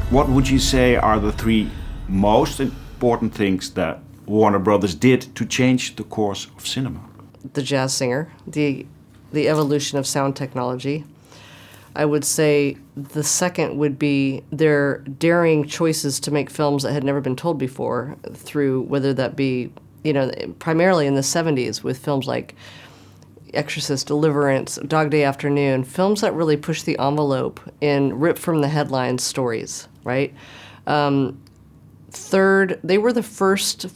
What would you say are the three most important things that Warner Brothers did to change the course of cinema? The jazz singer, the evolution of sound technology. I would say the second would be their daring choices to make films that had never been told before, through whether that be, primarily in the 70s with films like Exorcist, Deliverance, Dog Day Afternoon, films that really push the envelope in rip from the headlines stories, right? Third, they were the first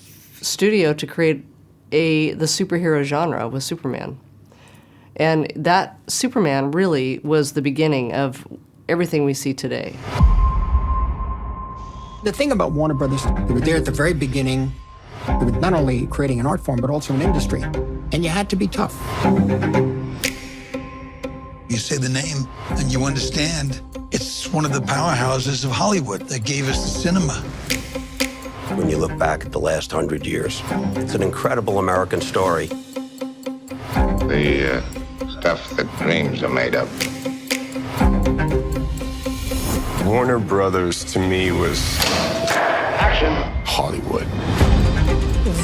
studio to create the superhero genre with Superman. And that Superman really was the beginning of everything we see today. The thing about Warner Brothers, they were there at the very beginning. They were not only creating an art form, but also an industry. And you had to be tough. You say the name and you understand. It's one of the powerhouses of Hollywood that gave us the cinema. When you look back at the last 100 years, it's an incredible American story. The stuff that dreams are made of. Warner Brothers, to me, was Action. Hollywood.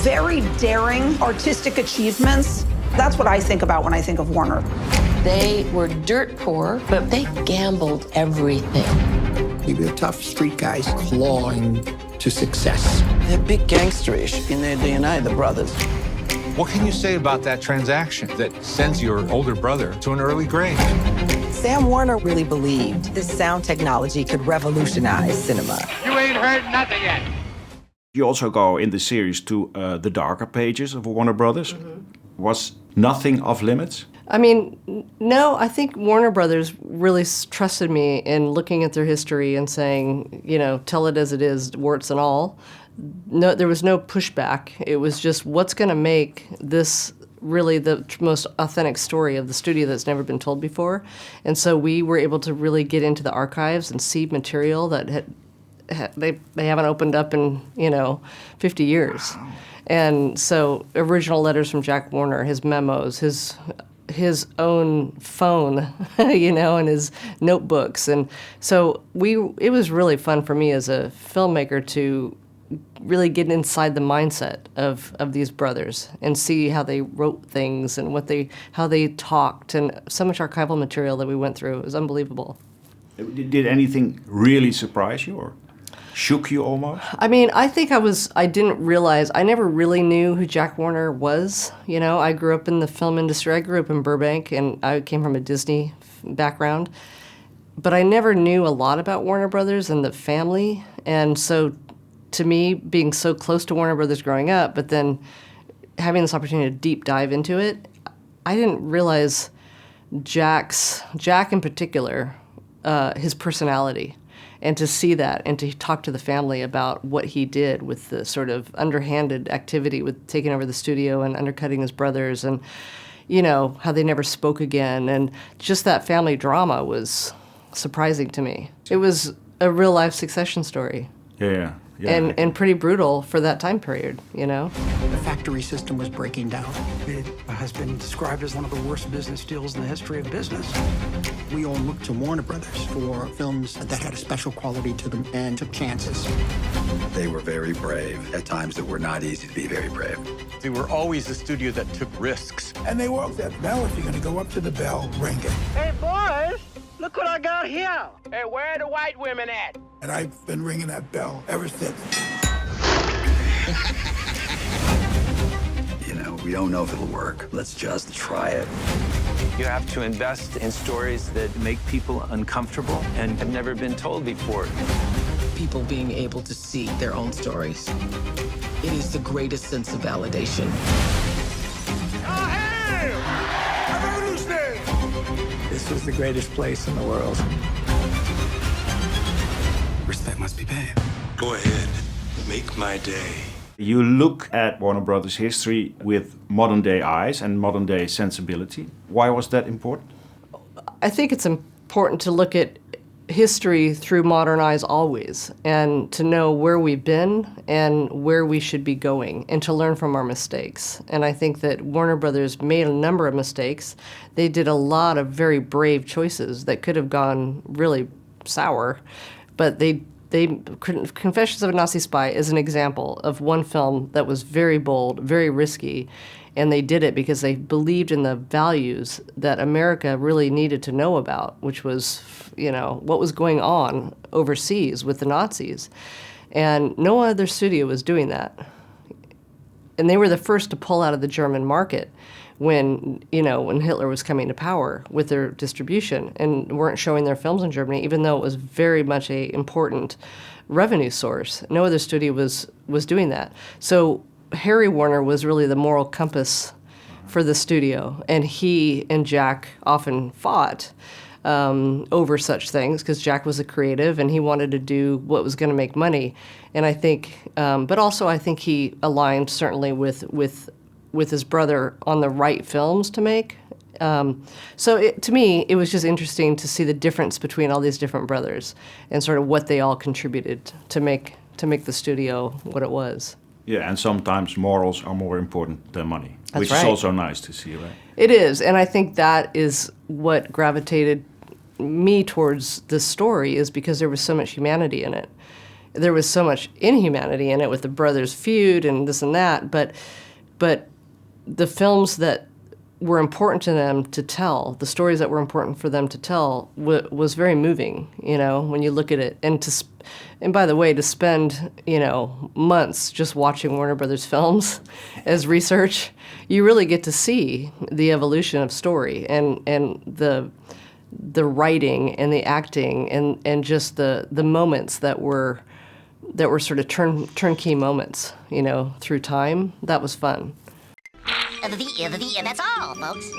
Very daring artistic achievements. That's what I think about when I think of Warner. They were dirt poor, but they gambled everything. They were tough street guys clawing to success. They're big gangsterish in their DNA, the brothers. What can you say about that transaction that sends your older brother to an early grave? Sam Warner really believed this sound technology could revolutionize cinema. You ain't heard nothing yet. You also go in the series to the darker pages of Warner Brothers. Mm-hmm. Was nothing off limits? I mean, no, I think Warner Brothers really trusted me in looking at their history and saying, tell it as it is, warts and all. No, there was no pushback. It was just, what's going to make this really the most authentic story of the studio that's never been told before? And so we were able to really get into the archives and see material that they haven't opened up in 50 years. Wow. And so original letters from Jack Warner, his memos, his own phone, and his notebooks. And so it was really fun for me as a filmmaker to really get inside the mindset of these brothers and see how they wrote things and how they talked, and so much archival material that we went through. It was unbelievable. Did anything really surprise you or shook you almost? I mean, I think I didn't realize, I never really knew who Jack Warner was. I grew up in the film industry. I grew up in Burbank, and I came from a Disney background. But I never knew a lot about Warner Brothers and the family. And so to me, being so close to Warner Brothers growing up, but then having this opportunity to deep dive into it, I didn't realize Jack in particular, his personality. And to see that and to talk to the family about what he did with the sort of underhanded activity with taking over the studio and undercutting his brothers, and, how they never spoke again. And just that family drama was surprising to me. It was a real life Succession story. Yeah. And pretty brutal for that time period, The factory system was breaking down. It has been described as one of the worst business deals in the history of business. We all looked to Warner Brothers for films that had a special quality to them and took chances. They were very brave. At times that were not easy to be very brave. They were always a studio that took risks. And they worked that bell. If you're going to go up to the bell, ring it. Hey, boys, look what I got here. Hey, where are the white women at? And I've been ringing that bell ever since. We don't know if it'll work. Let's just try it. You have to invest in stories that make people uncomfortable and have never been told before. People being able to see their own stories. It is the greatest sense of validation. This was the greatest place in the world. Respect must be paid. Go ahead. Make my day. You look at Warner Brothers' history with modern day eyes and modern day sensibility. Why was that important? I think it's important to look at history through modern eyes always, and to know where we've been and where we should be going, and to learn from our mistakes. And I think that Warner Brothers made a number of mistakes. They did a lot of very brave choices that could have gone really sour, but they Confessions of a Nazi Spy is an example of one film that was very bold, very risky, and they did it because they believed in the values that America really needed to know about, which was, what was going on overseas with the Nazis. And no other studio was doing that. And they were the first to pull out of the German market when Hitler was coming to power with their distribution, and weren't showing their films in Germany, even though it was very much a important revenue source. No other studio was doing that. So Harry Warner was really the moral compass for the studio, and he and Jack often fought over such things because Jack was a creative and he wanted to do what was going to make money. And I think, but also I think he aligned certainly with his brother on the right films to make. So to me, it was just interesting to see the difference between all these different brothers and sort of what they all contributed to make the studio what it was. Yeah, and sometimes morals are more important than money, That's which right. is also nice to see, right? It is, and I think that is what gravitated me towards this story, is because there was so much humanity in it. There was so much inhumanity in it with the brothers' feud and this and that, but the films that were important to them to tell, the stories that were important for them to tell, was very moving, when you look at it. And by the way, to spend, months just watching Warner Brothers films as research, you really get to see the evolution of story and the writing and the acting and just the moments that were sort of turnkey moments, through time. That was fun. And that's all, folks.